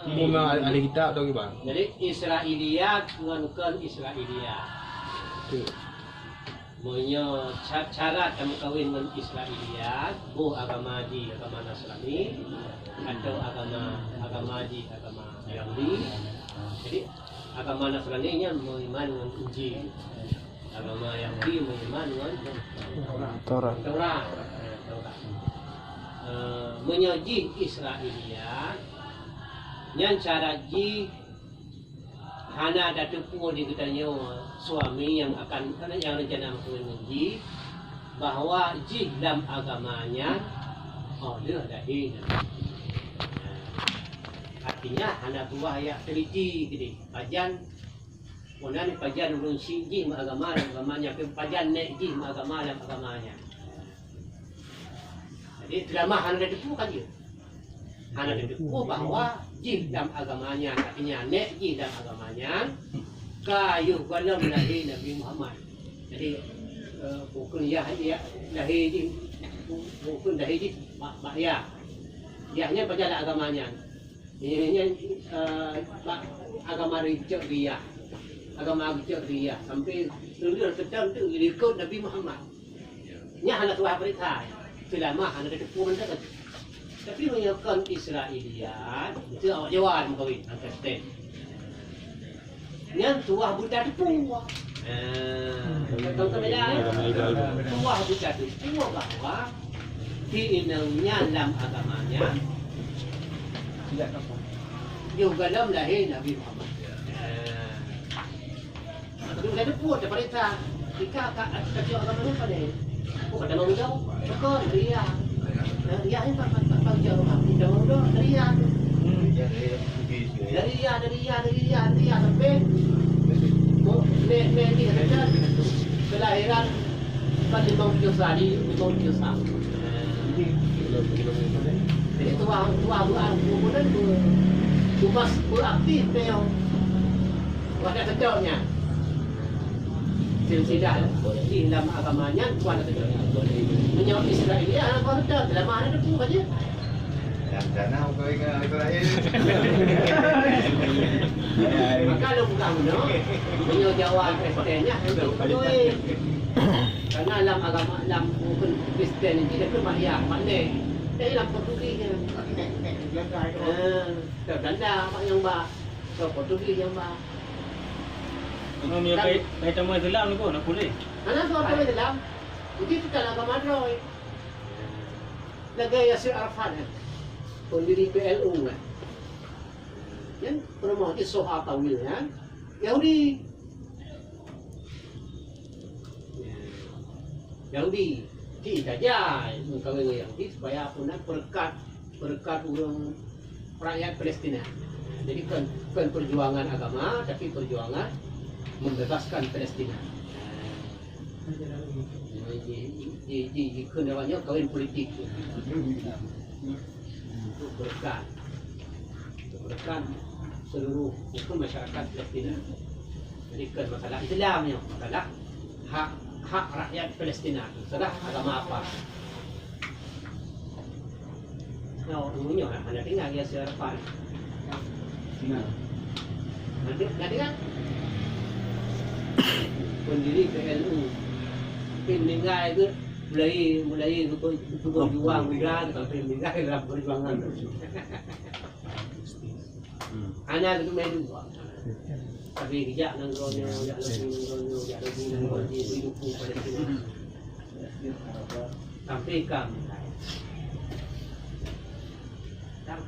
Memang ahli kitab tu bang. Jadi Israiliyat bukan Israiliyat. Tu. Monya cara kamu kahwin dengan Israiliyat, agama Nasrani atau agama Yahudi. Jadi agama Nasrani nya beriman dengan Injil. Agama Yahudi beriman dengan Taurat. Menyaji Israiliyat yang cara ji hana ada tepu di katanya suami yang rencana mengkahwin ji bahwa ji dalam agamanya dia ada ini. Artinya hana buah ya teliti gede pajan monan pajan ulun si ji agamanya pajan nek ji agamanya. Jadi drama hana depu kan dia. Hana depu bahwa ji dalam agamanya, artinya nek ji dalam agamanya kayu kalam lahir Nabi Muhammad. Jadi bukan lahir ji bukan lahir ji ya. Yahnya pada agamanya. Ini agama Ria. Agama Ria sampai seluruh sedang tu ikut Nabi Muhammad. Nya hana tuah berita. Selama hana depu mendak. Tapi menyakan Israiliyat itu awak jawab mengkawin angkat stem. Yang tuah buta depu. Tahu tak beda? Tuah buta depu bahwa diinaunya dalam agamanya tidak apa. Juga dalam lahir Nabi Muhammad. Tapi buta depu ada perintah. Jika kacau agamanya pada kata mau jauh, betul dia. Dia ini tak jauh, tidak mau jauh dia. Dari dia sampai ni kerja kelahiran pada 50 hari, 50 tahun. Jadi tua kemudian tuas beraktif dia. Ada kecilnya. Silsilah di dalam agamanya tuan ada menyebut Israiliyat apa ada dalam mana ada pun aja. Yang dana kau Israel. Maka lo bukan no menyebut jawab presidennya itu karena dalam agama dalam bukan Kristen ini dia Maria mana dia dalam Portugis Belanda yang bah Portugis yang bah. Dia kait sama Islam ni pun nak boleh. Mana tu apa Islam? Jadi kita agama Android. Lagi Yasir Arafat pendiri PLO kan. Yang pernah di Soha Tawil kan. Yahudi. Tidak aja mengkawin dengan Yahudi supaya punya berkat orang rakyat Palestina. Jadi kan perjuangan agama tapi perjuangan membebaskan Palestina. Di namanya kawin politik untuk berkat seluruh hukum masyarakat Palestina. Jadi kan masalah Islamnya, masalah hak rakyat Palestina, masalah agama apa. Nah, umumnya ada tinggal dia serpan. Nanti kan pendiri PLU meninggal itu mulai berjuang sampai meninggal dalam perjuangan. Anak itu main dua. Tapi kerja nanggronya, nanggronya, hidup Palestina. Sampai kam